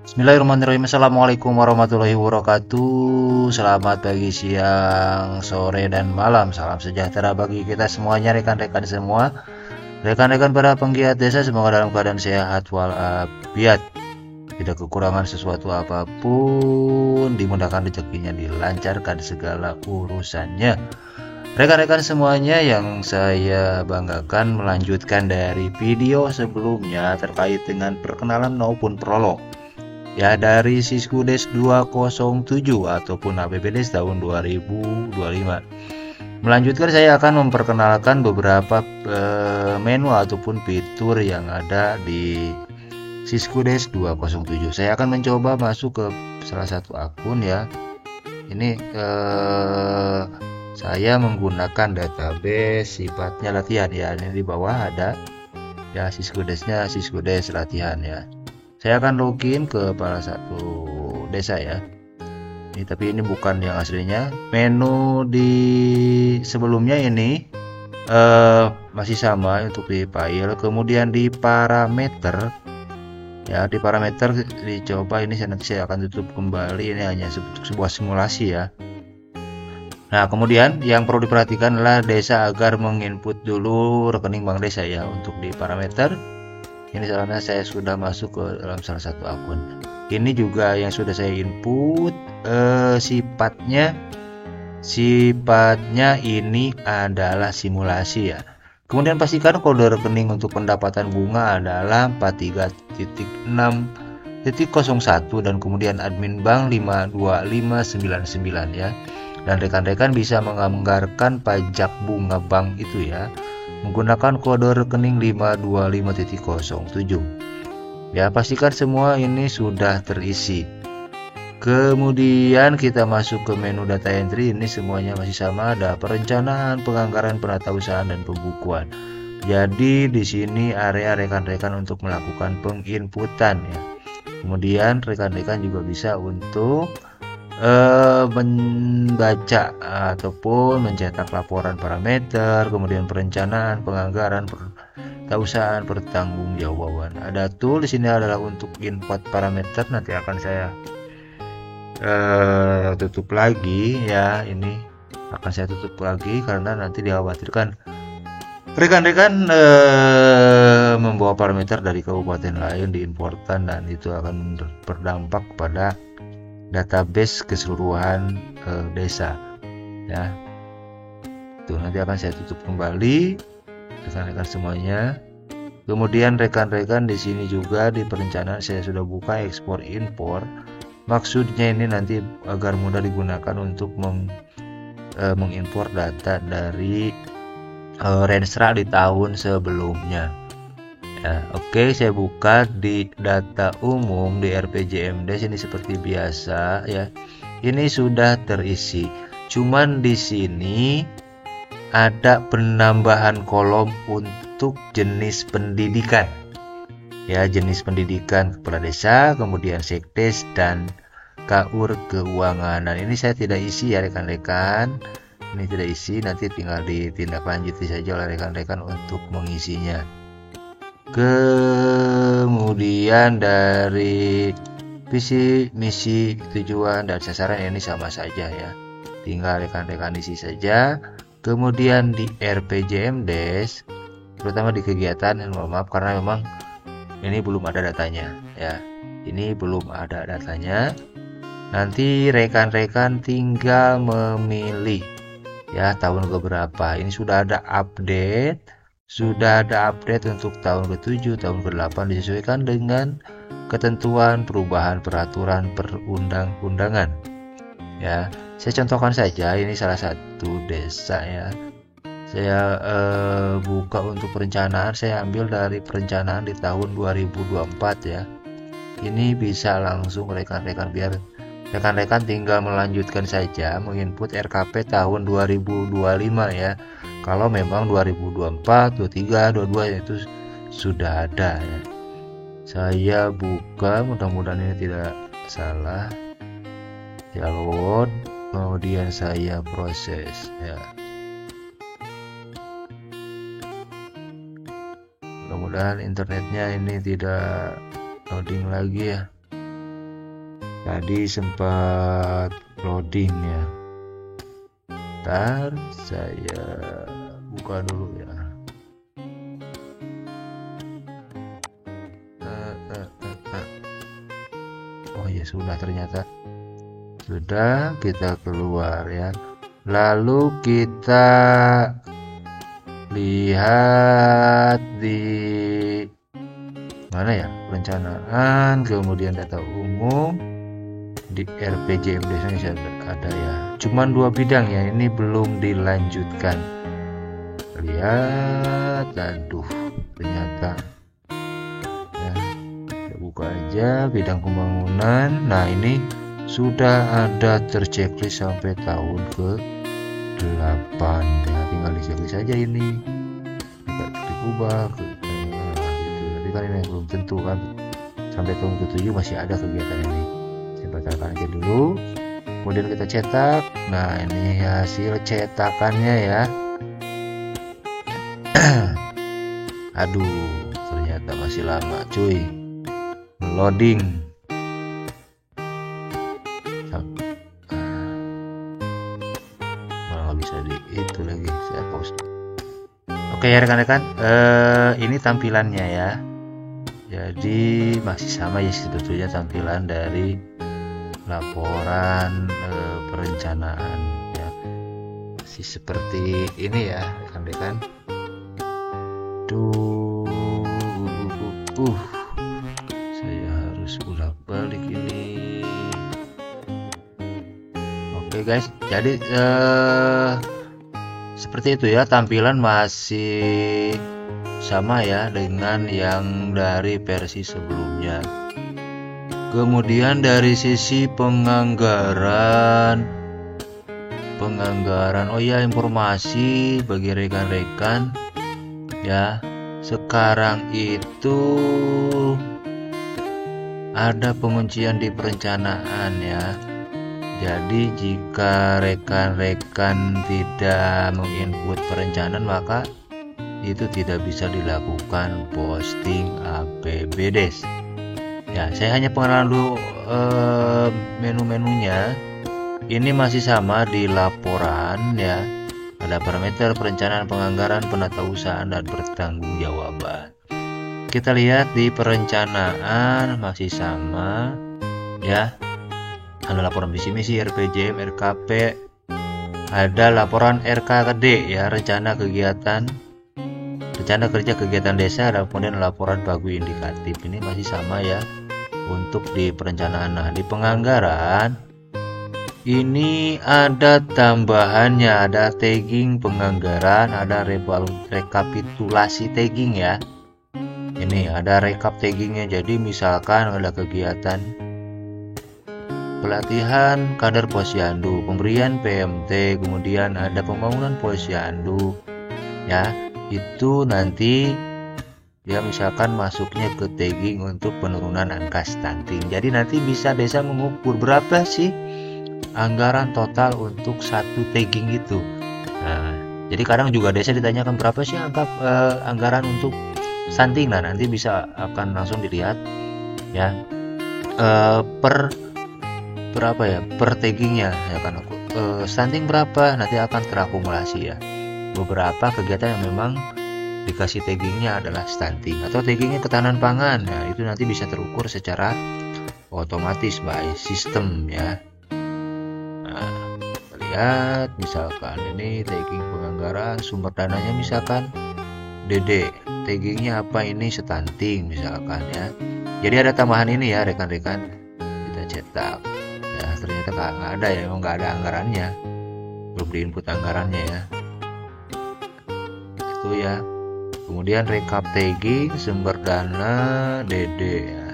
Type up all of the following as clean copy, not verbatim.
Bismillahirrahmanirrahim. Assalamualaikum warahmatullahi wabarakatuh. Selamat pagi, siang, sore, dan malam. Salam sejahtera bagi kita semuanya, rekan-rekan semua. Rekan-rekan para penggiat desa, semoga dalam keadaan sehat walafiat. Tidak kekurangan sesuatu apapun, dimudahkan rezekinya, dilancarkan segala urusannya. Rekan-rekan semuanya, yang saya banggakan melanjutkan dari video sebelumnya terkait dengan perkenalan maupun prolog. Ya, dari Siskudes 207 ataupun APBDes tahun 2025. Melanjutkan, saya akan memperkenalkan beberapa menu ataupun fitur yang ada di Siskudes 207. Saya akan mencoba masuk ke salah satu akun ya. Ini saya menggunakan database sifatnya latihan ya. Ini di bawah ada ya Siskudesnya, Siskudes latihan ya. Saya akan login ke salah satu desa ya. Tapi ini bukan yang aslinya. Menu di sebelumnya ini masih sama untuk di file. Kemudian di parameter ya, di parameter dicoba ini. Nanti saya akan tutup kembali. Ini hanya sebuah simulasi ya. Nah, kemudian yang perlu diperhatikan adalah desa agar menginput dulu rekening bank desa ya. Untuk di parameter ini karena saya sudah masuk ke dalam salah satu akun. Ini juga yang sudah saya input. Sifatnya ini adalah simulasi ya. Kemudian pastikan kode rekening untuk pendapatan bunga adalah 43.6.01 dan kemudian admin bank 52599 ya. Dan rekan-rekan bisa menganggarkan pajak bunga bank itu ya menggunakan kode rekening 525.07. Ya, pastikan semua ini sudah terisi. Kemudian kita masuk ke menu data entry. Ini semuanya masih sama, ada perencanaan, penganggaran, penatausahaan, dan pembukuan. Jadi di sini area rekan-rekan untuk melakukan penginputan ya. Kemudian rekan-rekan juga bisa untuk membaca ataupun mencetak laporan parameter, kemudian perencanaan, penganggaran, penatausahaan, pertanggungjawaban. Ada tool di sini adalah untuk input parameter. Nanti akan saya tutup lagi ya. Ini akan saya tutup lagi karena nanti dikhawatirkan rekan-rekan membawa parameter dari kabupaten lain diimportkan dan itu akan berdampak pada database keseluruhan desa ya. Tuh, nanti akan saya tutup kembali rekan-rekan semuanya. Kemudian rekan-rekan di sini juga di perencanaan saya sudah buka ekspor impor. Maksudnya ini nanti agar mudah digunakan untuk mengimpor data dari Renstra di tahun sebelumnya. Ya, oke, saya buka di data umum di RPJMDes. Ini seperti biasa ya. Ini sudah terisi. Cuman di sini ada penambahan kolom untuk jenis pendidikan. Ya, jenis pendidikan kepala desa, kemudian sekdes dan KUR keuangan. Nah, ini saya tidak isi ya rekan-rekan. Ini tidak isi, nanti tinggal ditindaklanjuti saja oleh rekan-rekan untuk mengisinya. Kemudian dari visi, misi, tujuan, dan sasaran ini sama saja ya. Tinggal rekan-rekan isi saja. Kemudian di RPJMDes, terutama di kegiatan, mohon maaf karena memang ini belum ada datanya ya. Ini belum ada datanya. Nanti rekan-rekan tinggal memilih ya tahun keberapa. Ini sudah ada update. Sudah ada update untuk tahun ke-7, tahun ke-8 disesuaikan dengan ketentuan perubahan peraturan perundang-undangan. Ya, saya contohkan saja ini salah satu desa ya. Saya buka untuk perencanaan, saya ambil dari perencanaan di tahun 2024 ya. Ini bisa langsung rekan-rekan, biar rekan-rekan tinggal melanjutkan saja menginput RKP tahun 2025 ya. Kalau memang 2024, 23, 22 itu sudah ada ya. Saya buka, mudah-mudahan ini tidak salah. Ya, load, kemudian saya proses ya. Mudah-mudahan internetnya ini tidak loading lagi ya. Tadi sempat loading ya. Ntar saya buka dulu ya. Oh ya sudah, ternyata sudah, kita keluar ya. Lalu kita lihat di mana ya, perencanaan, kemudian data umum, di RPJMD ada ya. Cuman 2 bidang ya, ini belum dilanjutkan. Lihat, aduh, ternyata ya, kita buka aja bidang pembangunan. Nah, ini sudah ada terchecklist sampai tahun ke-8 ya, tinggal di-checklist saja ini. Kita klik ubah gitu. Tapi kan ini belum tentu kan, sampai tahun ke-7 masih ada kegiatan ini. Saya batalkan aja dulu, kemudian kita cetak. Nah, ini hasil cetakannya ya. Aduh, ternyata masih lama cuy loading. Nggak bisa di itu lagi, saya pause. Oke ya rekan-rekan, ini tampilannya ya. Jadi masih sama ya sebetulnya tampilan dari laporan perencanaan ya. Masih seperti ini ya rekan-rekan. Saya harus bolak-balik ini. Oke guys, jadi seperti itu ya, tampilan masih sama ya dengan yang dari versi sebelumnya. Kemudian dari sisi penganggaran, oh ya, informasi bagi rekan-rekan ya, sekarang itu ada penguncian di perencanaan ya. Jadi jika rekan-rekan tidak menginput perencanaan, maka itu tidak bisa dilakukan posting APBDes ya. Saya hanya pengenalan dulu menu-menunya. Ini masih sama di laporan ya. Ada parameter perencanaan, penganggaran, penatausahaan, dan pertanggungjawaban. Kita lihat di perencanaan masih sama ya. Ada laporan visi misi, RPJM, RKP, ada laporan RKD ya, rencana kerja kegiatan desa, dan kemudian laporan pagu indikatif. Ini masih sama ya untuk di perencanaan. Nah, di penganggaran ini ada tambahannya, ada tagging penganggaran, ada rekapitulasi tagging ya. Ini ada rekap taggingnya. Jadi misalkan ada kegiatan pelatihan kader posyandu, pemberian PMT, kemudian ada pembangunan posyandu ya, itu nanti ya misalkan masuknya ke tagging untuk penurunan angka stunting. Jadi nanti bisa desa mengukur berapa sih anggaran total untuk satu tagging itu. Nah, jadi kadang juga desa ditanyakan berapa sih anggaran untuk stunting. Nah, nanti bisa akan langsung dilihat ya per taggingnya ya kan, stunting berapa, nanti akan terakumulasi ya. Beberapa kegiatan yang memang dikasih taggingnya adalah stunting atau taggingnya ketahanan pangan. Nah, itu nanti bisa terukur secara otomatis by sistem ya. Nah, kita lihat misalkan ini tagging penganggaran, sumber dananya misalkan DD, taggingnya apa ini, stunting misalkan ya. Jadi ada tambahan ini ya rekan-rekan, kita cetak ya, ternyata nggak ada ya, memang nggak ada anggarannya, belum diinput anggarannya ya, itu ya. Kemudian rekap tagging, sumber dana DD ya,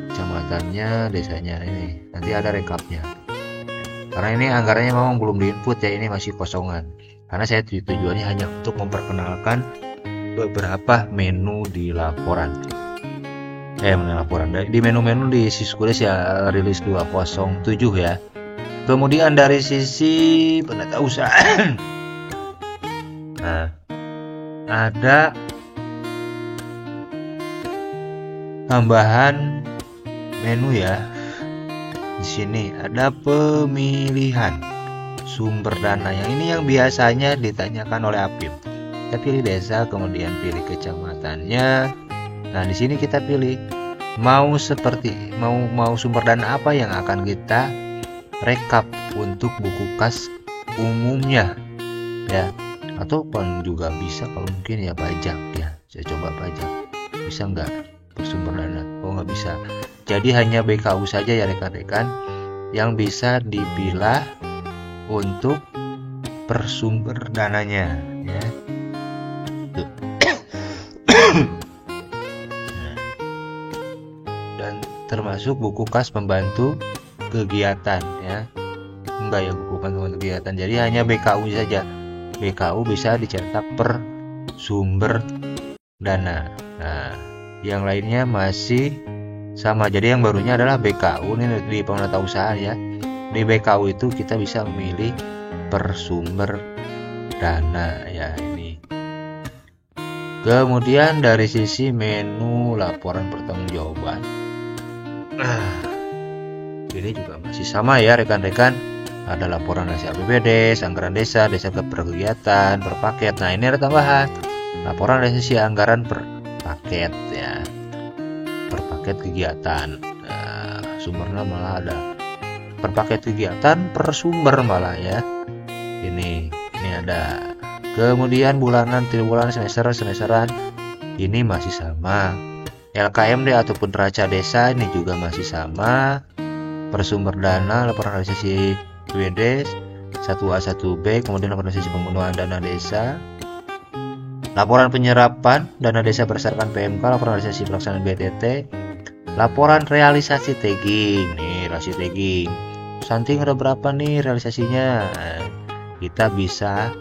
kecamatannya, desanya, ini nanti ada rekapnya. Karena ini anggarannya memang belum diinput ya, ini masih kosongan. Karena saya tujuannya hanya untuk memperkenalkan beberapa menu di laporan. Di menu-menu di Siskulis ya, rilis 207 ya. Kemudian dari sisi penatausahaan, nah, ada tambahan menu ya. Di sini ada pemilihan sumber dana. Yang ini yang biasanya ditanyakan oleh Apip. Kita pilih desa, kemudian pilih kecamatannya. Nah, di sini kita pilih mau sumber dana apa yang akan kita rekap untuk buku kas umumnya ya, ataupun juga bisa kalau mungkin ya pajak ya. Saya coba pajak, bisa nggak bersumber dana? Oh, nggak bisa. Jadi hanya BKU saja ya rekan-rekan yang bisa dipilah untuk bersumber dananya ya. Dan termasuk buku kas pembantu kegiatan ya. Enggak ya, buku kas pembantu kegiatan. Jadi hanya BKU saja. BKU bisa dicetak per sumber dana. Nah, yang lainnya masih sama. Jadi yang barunya adalah BKU ini di penata usaha ya. Di BKU itu kita bisa memilih per sumber dana ya ini. Kemudian dari sisi menu laporan pertanggungjawaban. Ini juga masih sama ya rekan-rekan. Ada laporan hasil APBD, anggaran desa, desa per kegiatan, per paket. Nah, ini ada tambahan. Laporan dari sisi anggaran per paket ya. Per paket kegiatan. Nah, sumbernya malah ada per paket kegiatan, per sumber malah ya. Ini ada. Kemudian bulanan, triwulan, semesteran. Ini masih sama. LKMD ataupun neraca desa ini juga masih sama. Per sumber dana, laporan realisasi PWD 1A 1B, kemudian laporan realisasi pembunuhan dana desa. Laporan penyerapan dana desa berdasarkan PMK, laporan realisasi pelaksanaan BTT, laporan realisasi tagging. Nih, realisasi tagging. Santing ada berapa nih realisasinya? Nah, kita bisa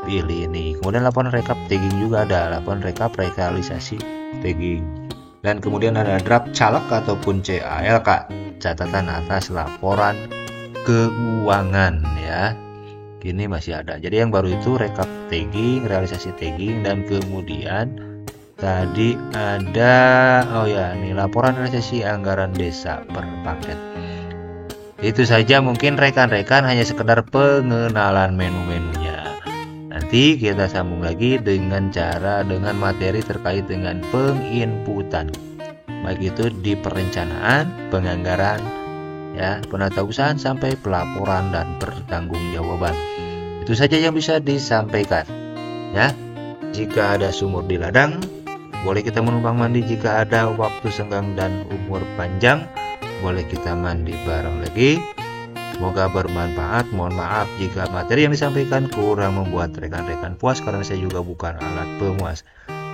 pilih ini. Kemudian laporan rekap tagging juga ada, laporan rekap realisasi tagging. Dan kemudian ada draft caleg ataupun CALK, catatan atas laporan keuangan ya. Ini masih ada. Jadi yang baru itu rekap tagging, realisasi tagging, dan kemudian tadi ada ini laporan realisasi anggaran desa per paket. Itu saja mungkin rekan-rekan, hanya sekedar pengenalan menu-menunya. Nanti kita sambung lagi dengan materi terkait dengan penginputan, baik itu di perencanaan, penganggaran, ya, penatausahaan sampai pelaporan dan pertanggungjawaban. Itu saja yang bisa disampaikan. Ya, jika ada sumur di ladang, boleh kita menumpang mandi. Jika ada waktu senggang dan umur panjang, boleh kita mandi bareng lagi. Semoga bermanfaat. Mohon maaf jika materi yang disampaikan kurang membuat rekan-rekan puas, karena saya juga bukan alat pemuas.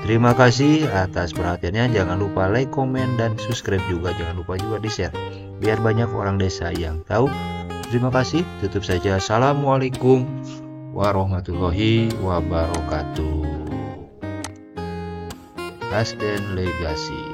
Terima kasih atas perhatiannya. Jangan lupa like, komen, dan subscribe juga. Jangan lupa juga di-share biar banyak orang desa yang tahu. Terima kasih. Tutup saja. Assalamualaikum warahmatullahi wabarakatuh. Asden Legasi.